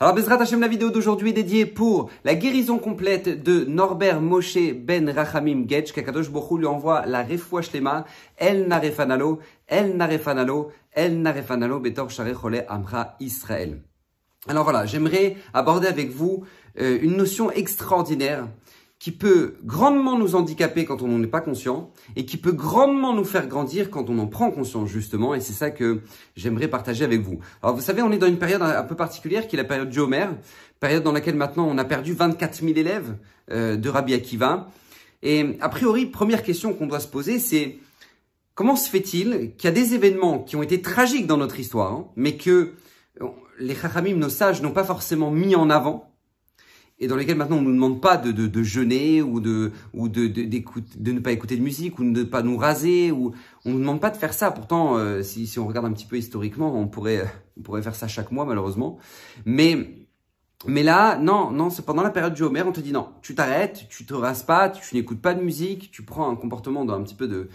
Alors Bezrat Hashem, la vidéo d'aujourd'hui est dédiée pour la guérison complète de Norbert Moshe Ben Rachamim Getch, qu'Akadosh Baruch Hu lui envoie la refoua shlema, El Narefanalo, El Narefanalo, El Narefanalo, Betor Sharei Chole Amra Israël. Alors voilà, j'aimerais aborder avec vous une notion extraordinaire qui peut grandement nous handicaper quand on n'en est pas conscient et qui peut grandement nous faire grandir quand on en prend conscience justement, et c'est ça que j'aimerais partager avec vous. Alors vous savez, on est dans une période un peu particulière qui est la période du Homer, période dans laquelle maintenant on a perdu 24 000 élèves de Rabbi Akiva, et a priori, première question qu'on doit se poser, c'est comment se fait-il qu'il y a des événements qui ont été tragiques dans notre histoire, hein, mais que les Chachamim, nos sages, n'ont pas forcément mis en avant, et dans lesquels maintenant on nous demande pas de jeûner ou de ne pas écouter de musique ou de ne pas nous raser, ou on nous demande pas de faire ça. Pourtant, si on regarde un petit peu historiquement, on pourrait faire ça chaque mois malheureusement. Mais là, non, c'est pendant la période du Homer, on te dit non, tu t'arrêtes, tu te rases pas, tu n'écoutes pas de musique, tu prends un comportement d'un petit peu de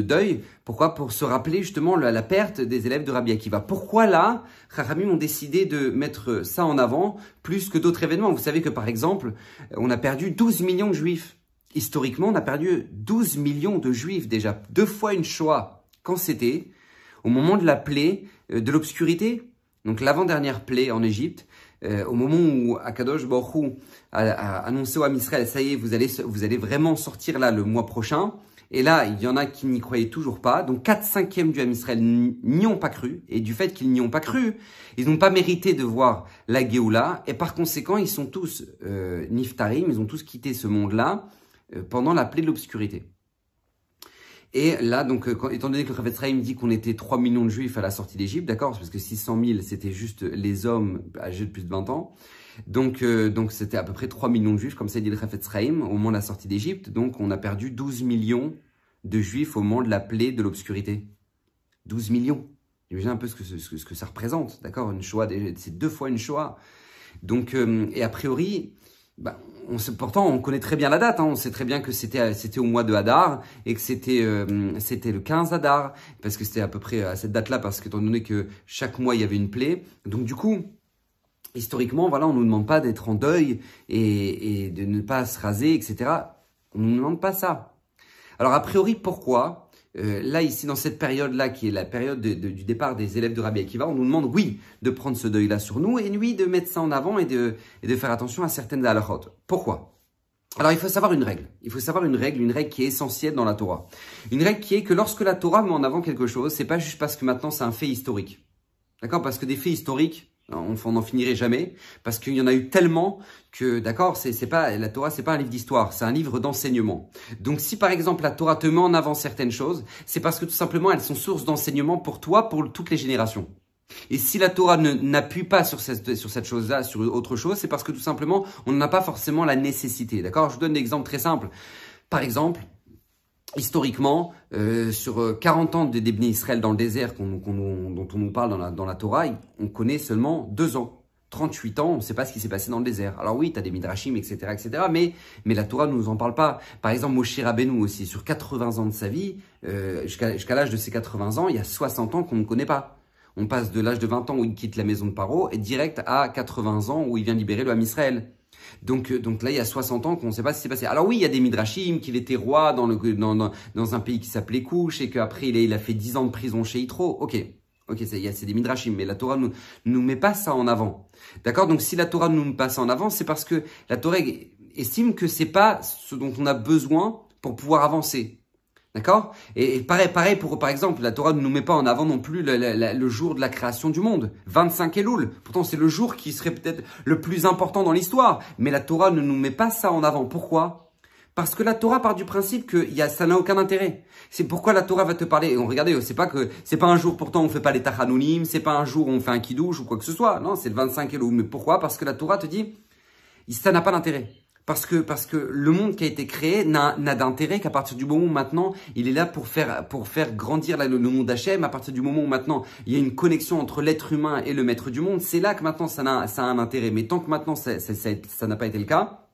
deuil. Pourquoi? Pour se rappeler justement la perte des élèves de Rabbi Akiva. Pourquoi là, Chachamim ont décidé de mettre ça en avant plus que d'autres événements? Vous savez que par exemple, on a perdu 12 millions de juifs. Historiquement, on a perdu 12 millions de juifs déjà. 2 fois une Shoah. Quand c'était? Au moment de la plaie de l'obscurité. Donc l'avant-dernière plaie en Égypte, au moment où Akadosh Baruch Hu a annoncé au Ham Israël, ça y est, vous allez vraiment sortir là le mois prochain. Et là, il y en a qui n'y croyaient toujours pas. Donc 4/5 du Ham Israël n'y ont pas cru. Et du fait qu'ils n'y ont pas cru, ils n'ont pas mérité de voir la Géoula. Et par conséquent, ils sont tous niftarim, ils ont tous quitté ce monde-là pendant la plaie de l'obscurité. Et là, donc, étant donné que le Chafetz Chaim dit qu'on était 3 millions de juifs à la sortie d'Égypte, d'accord, parce que 600 000, c'était juste les hommes âgés de plus de 20 ans. Donc c'était à peu près 3 millions de juifs, comme ça dit le Chafetz Chaim, au moment de la sortie d'Égypte. Donc, on a perdu 12 millions de juifs au moment de la plaie de l'obscurité. 12 millions. Imaginez un peu ce que ça représente, d'accord? Une Shoah, c'est 2 fois une Shoah. Donc, et a priori, pourtant, on connaît très bien la date. Hein. On sait très bien que c'était au mois de Hadar et que c'était le 15 Hadar, parce que c'était à peu près à cette date-là, parce qu'étant donné que chaque mois il y avait une plaie. Donc du coup, historiquement, voilà, on nous demande pas d'être en deuil et de ne pas se raser, etc. On nous demande pas ça. Alors a priori, pourquoi? Là, ici, dans cette période-là, qui est la période du départ des élèves de Rabbi Akiva, on nous demande, oui, de prendre ce deuil-là sur nous, et oui, de mettre ça en avant et de faire attention à certaines halachot. Pourquoi? Alors, il faut savoir une règle. Il faut savoir une règle qui est essentielle dans la Torah. Une règle qui est que lorsque la Torah met en avant quelque chose, c'est pas juste parce que maintenant c'est un fait historique. D'accord? Parce que des faits historiques, on n'en finirait jamais, parce qu'il y en a eu tellement que, d'accord, la Torah, c'est pas un livre d'histoire, c'est un livre d'enseignement. Donc, si par exemple la Torah te met en avant certaines choses, c'est parce que tout simplement elles sont source d'enseignement pour toi, pour toutes les générations. Et si la Torah n'appuie pas sur cette chose-là, sur autre chose, c'est parce que tout simplement on n'en a pas forcément la nécessité. D'accord? Je vous donne un exemple très simple. Par exemple, historiquement, sur 40 ans des Bnei Israël dans le désert dont on nous parle dans la Torah, on connaît seulement 2 ans. 38 ans, on ne sait pas ce qui s'est passé dans le désert. Alors oui, tu as des midrashim, etc., mais la Torah ne nous en parle pas. Par exemple, Moshe Rabbeinu aussi, sur 80 ans de sa vie, jusqu'à l'âge de ses 80 ans, il y a 60 ans qu'on ne connaît pas. On passe de l'âge de 20 ans où il quitte la maison de Paro et direct à 80 ans où il vient libérer le Ham Israël. Donc là, il y a 60 ans qu'on ne sait pas ce qui s'est passé. Alors oui, il y a des midrashim, qu'il était roi dans un pays qui s'appelait Couche et qu'après, il a fait 10 ans de prison chez Yitro. Ok, c'est des midrashim, mais la Torah nous met pas ça en avant. D'accord? Donc si la Torah nous met pas ça en avant, c'est parce que la Torah estime que c'est pas ce dont on a besoin pour pouvoir avancer. D'accord? Et pareil par exemple, la Torah ne nous met pas en avant non plus le jour de la création du monde, 25 Elul. Pourtant, c'est le jour qui serait peut-être le plus important dans l'histoire. Mais la Torah ne nous met pas ça en avant. Pourquoi? Parce que la Torah part du principe que ça n'a aucun intérêt. C'est pourquoi la Torah va te parler. Et regardez, c'est pas un jour, pourtant on fait pas les tachanunim, c'est pas un jour où on fait un kiddush ou quoi que ce soit. Non, c'est le 25 Elul. Mais pourquoi? Parce que la Torah te dit, ça n'a pas d'intérêt. Parce que le monde qui a été créé n'a d'intérêt qu'à partir du moment où maintenant il est là pour faire grandir le nom d'Hachem. À partir du moment où maintenant il y a une connexion entre l'être humain et le maître du monde, c'est là que maintenant ça a un intérêt. Mais tant que maintenant ça n'a pas été le cas,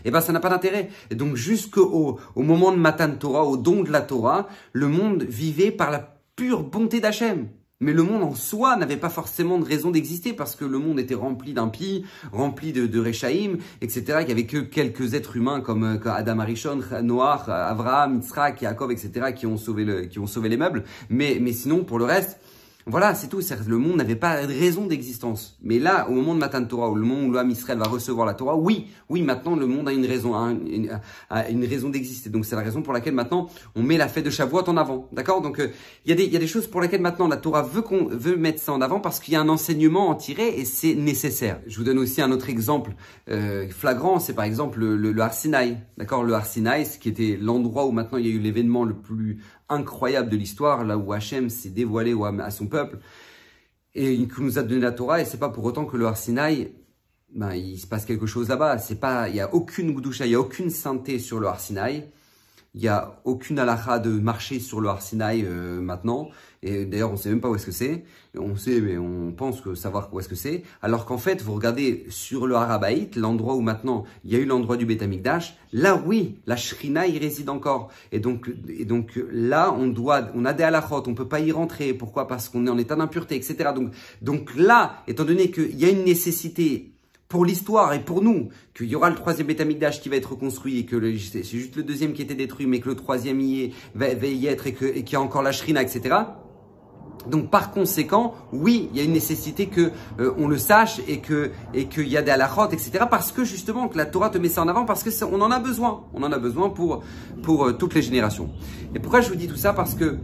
ça n'a pas d'intérêt. Et donc jusqu'au moment de Matan Torah, au don de la Torah, le monde vivait par la pure bonté d'Hachem. Mais le monde en soi n'avait pas forcément de raison d'exister parce que le monde était rempli d'impies, rempli de Réchaïm, etc. Il n'y avait que quelques êtres humains comme Adam Arishon, Noach, Abraham, Yitzhak, Yaakov, etc. qui ont sauvé les meubles. Mais sinon, pour le reste, voilà, c'est tout. Le monde n'avait pas de raison d'existence. Mais là, au moment de Matan Torah, au moment où l'homme Israël va recevoir la Torah, oui, maintenant le monde a une raison, a une raison d'exister. Donc c'est la raison pour laquelle maintenant on met la fête de Shavuot en avant, d'accord? Donc il y a des choses pour lesquelles maintenant la Torah veut mettre ça en avant parce qu'il y a un enseignement à en tirer et c'est nécessaire. Je vous donne aussi un autre exemple flagrant, c'est par exemple le Har Sinaï, d'accord? Le Har Sinaï, ce qui était l'endroit où maintenant il y a eu l'événement le plus incroyable de l'histoire, là où Hachem s'est dévoilé à son peuple et qui nous a donné la Torah. Et c'est pas pour autant que le Har Sinaï, il se passe quelque chose là-bas. Il y a aucune Gdusha, il y a aucune sainteté sur le Har Sinaï. Il y a aucune halakha de marcher sur le Har Sinaï maintenant. Et d'ailleurs, on sait même pas où est-ce que c'est. On sait, mais on pense savoir où est-ce que c'est. Alors qu'en fait, vous regardez sur le Har Habayit, l'endroit où maintenant il y a eu l'endroit du Beit Hamikdash. Là, oui, la Shrina y réside encore. Et donc là, on a des halachot, on peut pas y rentrer. Pourquoi? Parce qu'on est en état d'impureté, etc. Donc là, étant donné qu'il y a une nécessité pour l'histoire et pour nous, qu'il y aura le troisième Beit Hamikdash qui va être reconstruit et que c'est juste le deuxième qui était détruit, mais que le troisième va y être et qu'il y a encore la Shrina, etc. Donc par conséquent, oui, il y a une nécessité que on le sache et qu'il y a des halachot, etc. Parce que justement que la Torah te met ça en avant parce que on en a besoin. On en a besoin pour toutes les générations. Et pourquoi je vous dis tout ça? Parce que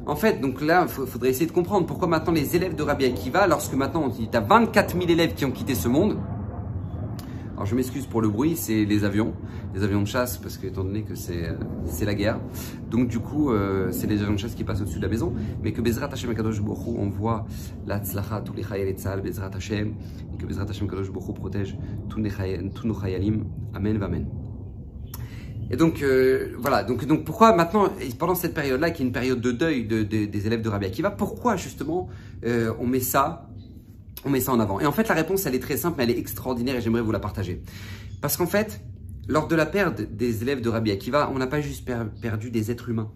en fait, donc là, faudrait essayer de comprendre pourquoi maintenant les élèves de Rabbi Akiva, lorsque maintenant tu as 24 000 élèves qui ont quitté ce monde. Alors je m'excuse pour le bruit, c'est les avions de chasse, parce que étant donné que c'est la guerre. Donc du coup, c'est les avions de chasse qui passent au-dessus de la maison. Mais que Bezrat Hashem Akadosh Baruch Hu envoie la tzlacha, tous les chayal et tzal, Bezrat Hashem, et que Bezrat Hashem Akadosh Baruch Hu protège tous nos chayalim. Amen, amen. Et donc, voilà. Donc pourquoi maintenant, pendant cette période-là, qui est une période de deuil des élèves de Rabbi Akiva, pourquoi justement on met ça en avant? Et en fait, la réponse, elle est très simple, mais elle est extraordinaire et j'aimerais vous la partager. Parce qu'en fait, lors de la perte des élèves de Rabbi Akiva, on n'a pas juste perdu des êtres humains.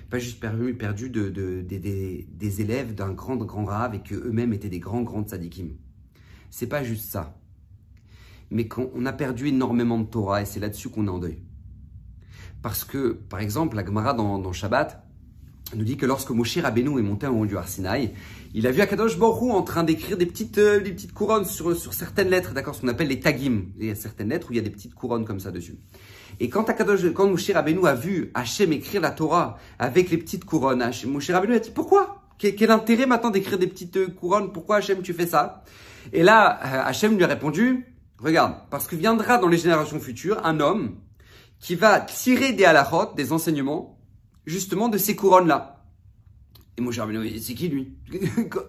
Pas juste perdu des élèves d'un grand rave et qu'eux-mêmes étaient des grands tzadikim. C'est pas juste ça. Mais on a perdu énormément de Torah et c'est là-dessus qu'on est en deuil. Parce que, par exemple, la Gemara dans Shabbat nous dit que lorsque Moshe Rabbeinu est monté en haut du Har Sinaï, il a vu Akadosh Baruch Hu en train d'écrire des petites couronnes sur certaines lettres, d'accord, ce qu'on appelle les tagim. Il y a certaines lettres où il y a des petites couronnes comme ça dessus. Et quand Moshe Rabbeinu a vu Hachem écrire la Torah avec les petites couronnes, Moshe Rabbeinu a dit pourquoi? Quel intérêt maintenant d'écrire des petites couronnes? Pourquoi Hachem tu fais ça? Et là, Hachem lui a répondu, regarde, parce que viendra dans les générations futures un homme qui va tirer des halachot, des enseignements, justement de ces couronnes-là. Et Moshe Rabbeinu, c'est qui lui?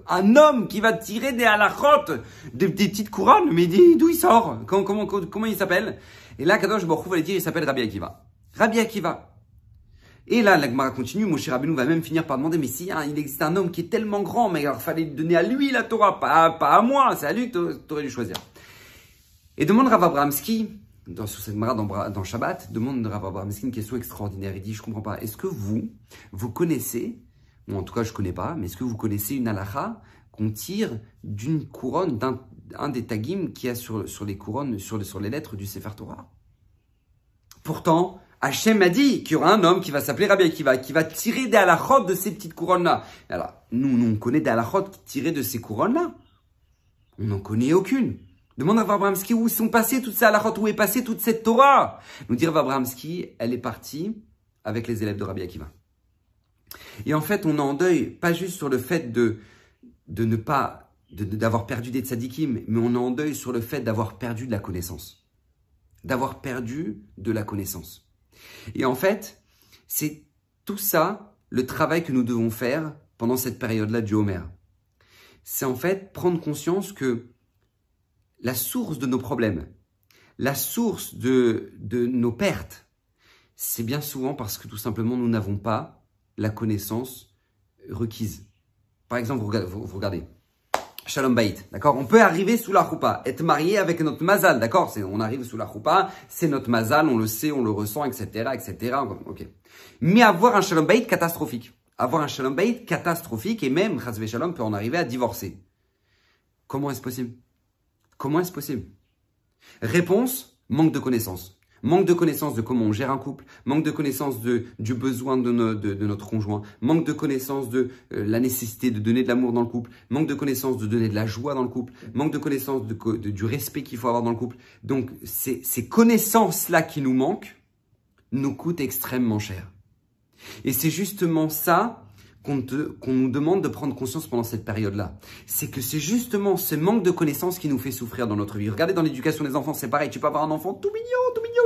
Un homme qui va tirer des halachot, des petites couronnes, mais d'où il sort? Comment il s'appelle? Et là, Kadosh Baruch Hu va lui dire, il s'appelle Rabbi Akiva. Rabbi Akiva. Et là, la Gemara continue, Moshe Rabbeinu va même finir par demander, mais si il existe un homme qui est tellement grand, mais alors fallait donner à lui la Torah, pas à moi, c'est à lui que tu aurais dû choisir. Et demande Rav Abramski, sur cette Gemara dans Shabbat, demande Rav Abramski une question extraordinaire. Il dit, je comprends pas, est-ce que vous connaissez, ou en tout cas je connais pas, mais est-ce que vous connaissez une halakha qu'on tire d'une couronne, d'un des tagim qu'il y a sur les couronnes, sur les lettres du Sefer Torah? Pourtant, Hachem a dit qu'il y aura un homme qui va s'appeler Rabbi Akiva, qui va tirer des halachot de ces petites couronnes-là. Alors, nous, on connaît des halachot tirés de ces couronnes-là. On n'en connaît aucune. Demande à Rav Abramski où sont passées toutes ces halachot, où est passée toute cette Torah. Nous dire Rav Abramski, elle est partie avec les élèves de Rabbi Akiva. Et en fait, on est en deuil, pas juste sur le fait d'avoir perdu des tzadikim, mais on est en deuil sur le fait d'avoir perdu de la connaissance. D'avoir perdu de la connaissance. Et en fait, c'est tout ça, le travail que nous devons faire pendant cette période-là du Homer. C'est en fait prendre conscience que la source de nos problèmes, la source de nos pertes, c'est bien souvent parce que tout simplement nous n'avons pas la connaissance requise. Par exemple, vous regardez, Shalom Bayit, d'accord? On peut arriver sous la choupa, être marié avec notre mazal, d'accord? On arrive sous la choupa, c'est notre mazal, on le sait, on le ressent, etc., etc. Ok. Mais avoir un Shalom Bayit catastrophique. avoir un shalom bayit catastrophique et même, chas v'shalom, peut en arriver à divorcer. Comment est-ce possible? Comment est-ce possible? Réponse, manque de connaissances. Manque de connaissances de comment on gère un couple, manque de connaissances du besoin de notre conjoint, manque de connaissances de la nécessité de donner de l'amour dans le couple, manque de connaissances de donner de la joie dans le couple, manque de connaissances du respect qu'il faut avoir dans le couple. Donc, ces connaissances-là qui nous manquent nous coûtent extrêmement cher. Et c'est justement ça qu'on nous demande de prendre conscience pendant cette période-là. C'est que c'est justement ce manque de connaissances qui nous fait souffrir dans notre vie. Regardez dans l'éducation des enfants, c'est pareil. Tu peux avoir un enfant tout mignon,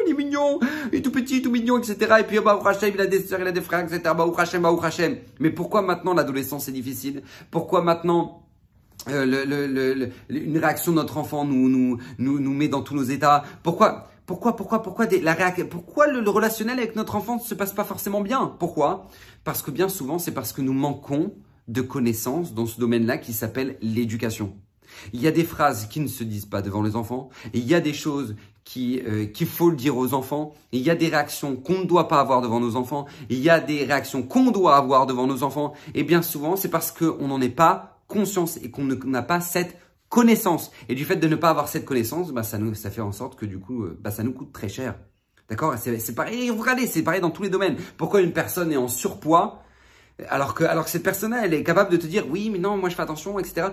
il est mignon, il est tout petit, tout mignon, etc. Et puis, Baruch Hashem, il a des sœurs, il a des frères, etc. Baruch Hashem, Baruch Hashem. Mais pourquoi maintenant l'adolescence est difficile? Pourquoi maintenant une réaction de notre enfant nous met dans tous nos états? Pourquoi le relationnel avec notre enfant ne se passe pas forcément bien? Pourquoi? Parce que bien souvent, c'est parce que nous manquons de connaissances dans ce domaine-là qui s'appelle l'éducation. Il y a des phrases qui ne se disent pas devant les enfants, et il y a des choses qu'il faut le dire aux enfants, et il y a des réactions qu'on ne doit pas avoir devant nos enfants, et il y a des réactions qu'on doit avoir devant nos enfants, et bien souvent, c'est parce qu'on n'en est pas conscience et qu'on n'a pas cette connaissance. Et du fait de ne pas avoir cette connaissance, ça fait en sorte que du coup, ça nous coûte très cher. D'accord? C'est pareil, regardez, c'est pareil dans tous les domaines. Pourquoi une personne est en surpoids alors que cette personne-là, elle est capable de te dire oui, mais non, moi je fais attention, etc.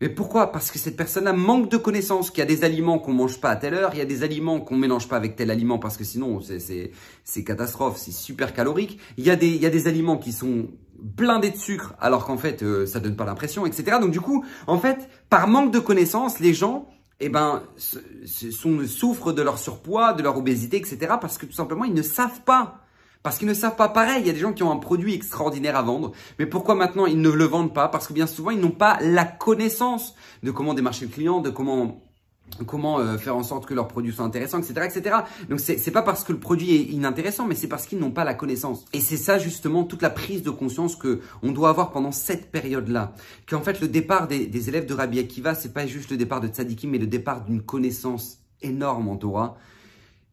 Mais pourquoi? Parce que cette personne-là manque de connaissances, qu'il y a des aliments qu'on mange pas à telle heure, il y a des aliments qu'on mélange pas avec tel aliment parce que sinon c'est catastrophe, c'est super calorique. Il y a des aliments qui sont blindés de sucre alors qu'en fait ça donne pas l'impression, etc. Donc du coup, en fait, par manque de connaissances, les gens souffrent de leur surpoids, de leur obésité, etc. parce que tout simplement ils ne savent pas. Parce qu'ils ne savent pas pareil, il y a des gens qui ont un produit extraordinaire à vendre, mais pourquoi maintenant ils ne le vendent pas? Parce que bien souvent ils n'ont pas la connaissance de comment démarcher le client, de comment faire en sorte que leur produit soit intéressant, etc., etc. Donc c'est pas parce que le produit est inintéressant, mais c'est parce qu'ils n'ont pas la connaissance. Et c'est ça justement toute la prise de conscience que on doit avoir pendant cette période-là. Qu'en fait le départ des élèves de Rabbi Akiva, c'est pas juste le départ de tzadikim, mais le départ d'une connaissance énorme en Torah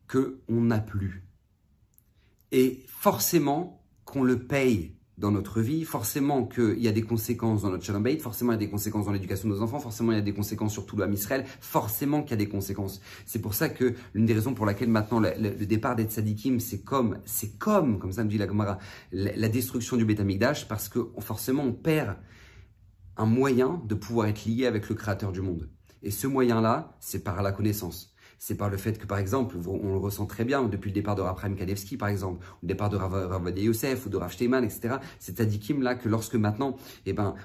que on n'a plus. Et forcément qu'on le paye dans notre vie, forcément qu'il y a des conséquences dans notre shalom bayit, forcément il y a des conséquences dans l'éducation de nos enfants, forcément il y a des conséquences sur tout le Ham Israël, forcément qu'il y a des conséquences. C'est pour ça que l'une des raisons pour laquelle maintenant le départ des tzadikim, c'est comme ça me dit la Gemara, la destruction du Beth Amikdash, parce que forcément on perd un moyen de pouvoir être lié avec le Créateur du monde. Et ce moyen-là, c'est par la connaissance. C'est par le fait que, par exemple, on le ressent très bien depuis le départ de Rav Chaim Kanevski, par exemple, ou le départ de Rav Ovadia Yosef ou de Rav Shteiman, etc. C'est tzadikim-là que lorsque maintenant,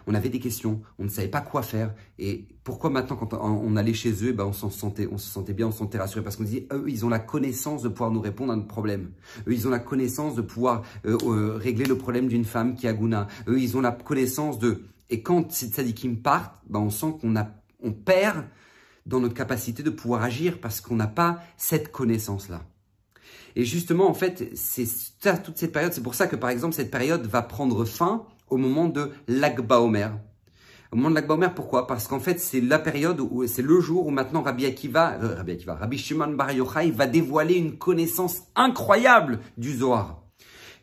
on avait des questions, on ne savait pas quoi faire. Et pourquoi maintenant, quand on allait chez eux, on se sentait bien, on se sentait rassuré parce qu'on disait, eux, ils ont la connaissance de pouvoir nous répondre à nos problèmes. Eux, ils ont la connaissance de pouvoir régler le problème d'une femme qui a Gouna. Eux, ils ont la connaissance de... Et quand ces tzadikim partent, on sent qu'on perd dans notre capacité de pouvoir agir parce qu'on n'a pas cette connaissance-là. Et justement, en fait, c'est toute cette période, c'est pour ça que, par exemple, cette période va prendre fin au moment de Lag BaOmer. Au moment de Lag BaOmer, pourquoi? Parce qu'en fait, c'est la période où c'est le jour où maintenant Rabbi Shimon Bar Yochai va dévoiler une connaissance incroyable du Zohar.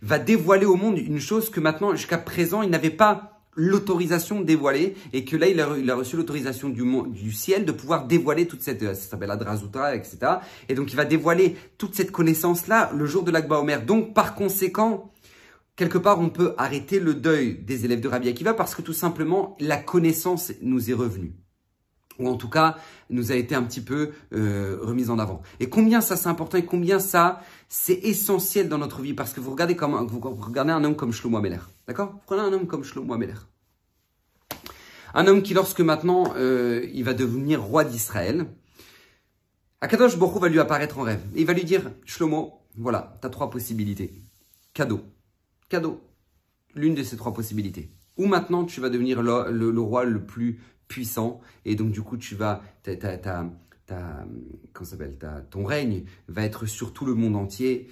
Va dévoiler au monde une chose que maintenant, jusqu'à présent, il n'avait pas l'autorisation de dévoiler, et que là, il a reçu l'autorisation du ciel de pouvoir dévoiler toute cette, ça s'appelle Adrazutra, etc. Et donc, il va dévoiler toute cette connaissance-là le jour de Lag BaOmer. Donc, par conséquent, quelque part, on peut arrêter le deuil des élèves de Rabbi Akiva parce que tout simplement, la connaissance nous est revenue. Ou en tout cas, nous a été un petit peu remise en avant. Et combien ça c'est important et combien ça c'est essentiel dans notre vie. Parce que vous regardez un homme comme Shlomo HaMelech. D'accord? Vous prenez un homme comme Shlomo HaMelech. Un homme qui, lorsque maintenant, il va devenir roi d'Israël, Akadosh Baruch Hu va lui apparaître en rêve. Et il va lui dire, Shlomo, voilà, tu as 3 possibilités. Cadeau. L'une de ces 3 possibilités. Ou maintenant, tu vas devenir le roi le plus puissant, et donc du coup tu vas ton règne va être sur tout le monde entier,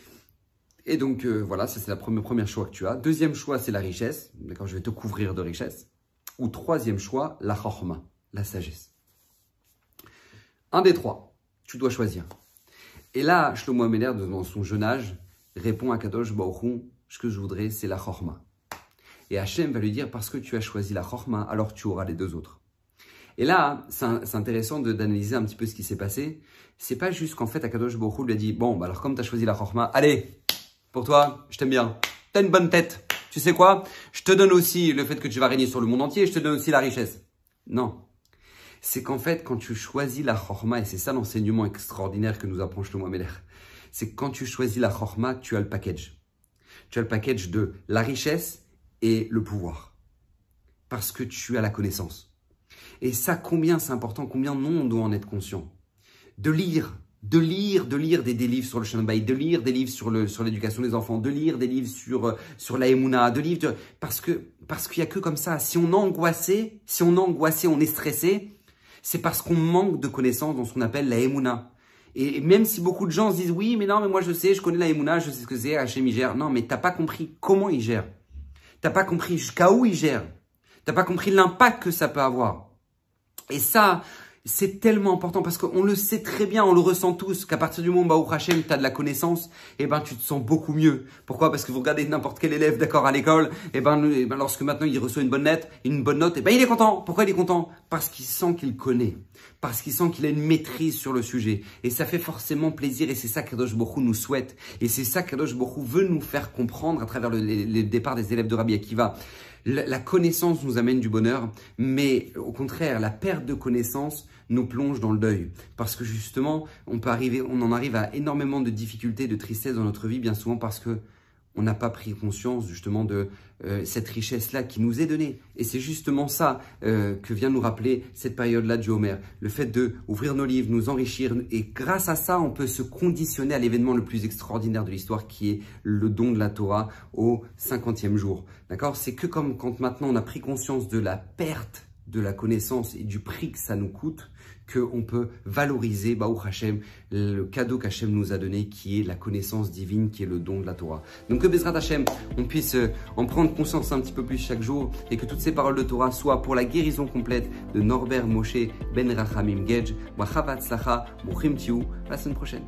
et donc voilà, ça c'est la première choix que tu as. Deuxième choix, c'est la richesse, d'accord, je vais te couvrir de richesse. Ou troisième choix, la chorma, la sagesse. Un des 3, tu dois choisir. Et là, Shlomo HaMelech, dans son jeune âge, répond à Kadosh Baruch Hu, ce que je voudrais, c'est la chorma. Et Hachem va lui dire, parce que tu as choisi la chorma, alors tu auras les deux autres. Et là, c'est intéressant d'analyser un petit peu ce qui s'est passé. C'est pas juste qu'en fait, Akadosh Baruch Hu lui a dit, bon, bah alors comme tu as choisi la chorma, allez, pour toi, je t'aime bien. Tu as une bonne tête. Tu sais quoi? Je te donne aussi le fait que tu vas régner sur le monde entier, je te donne aussi la richesse. Non. C'est qu'en fait, quand tu choisis la chorma, et c'est ça l'enseignement extraordinaire que nous apprend Shlomo Ameler, c'est que quand tu choisis la chorma, tu as le package. Tu as le package de la richesse et le pouvoir. Parce que tu as la connaissance. Et ça, combien c'est important, combien non on doit en être conscient. De lire des livres sur le Shalom Bayit, de lire des livres sur l'éducation des enfants, de lire des livres sur la Emouna, parce qu'il y a que comme ça. Si on est angoissé, on est stressé, c'est parce qu'on manque de connaissances dans ce qu'on appelle la Emouna. Et même si beaucoup de gens se disent, oui, mais non, mais moi je sais, je connais la Emouna, je sais ce que c'est, Hachem il gère. Non, mais t'as pas compris comment il gère. T'as pas compris jusqu'à où il gère. T'as pas compris l'impact que ça peut avoir. Et ça, c'est tellement important parce qu'on le sait très bien, on le ressent tous, qu'à partir du moment où Hachem, tu as de la connaissance, eh ben, tu te sens beaucoup mieux. Pourquoi? Parce que vous regardez n'importe quel élève, d'accord, à l'école, lorsque maintenant il reçoit une bonne note, il est content. Pourquoi il est content? Parce qu'il sent qu'il connaît. Parce qu'il sent qu'il a une maîtrise sur le sujet. Et ça fait forcément plaisir et c'est ça qu'Akadosh Baruch Hu nous souhaite. Et c'est ça qu'Akadosh Baruch Hu veut nous faire comprendre à travers le départ des élèves de Rabbi Akiva. La connaissance nous amène du bonheur, mais au contraire, la perte de connaissance nous plonge dans le deuil. Parce que justement, on en arrive à énormément de difficultés, de tristesse dans notre vie, bien souvent parce que on n'a pas pris conscience justement de cette richesse-là qui nous est donnée. Et c'est justement ça que vient nous rappeler cette période-là du Homer. Le fait d'ouvrir nos livres, nous enrichir. Et grâce à ça, on peut se conditionner à l'événement le plus extraordinaire de l'histoire qui est le don de la Torah au 50e jour. D'accord? C'est que comme quand maintenant on a pris conscience de la perte de la connaissance et du prix que ça nous coûte, qu'on peut valoriser, Baruch Hashem, le cadeau qu'Hachem nous a donné, qui est la connaissance divine, qui est le don de la Torah. Donc que Bezrat Hashem, on puisse en prendre conscience un petit peu plus chaque jour, et que toutes ces paroles de Torah soient pour la guérison complète de Norbert Moshe Ben Rachamim Gedge, Wachavat Slacha, Bruchim Tiu, la semaine prochaine.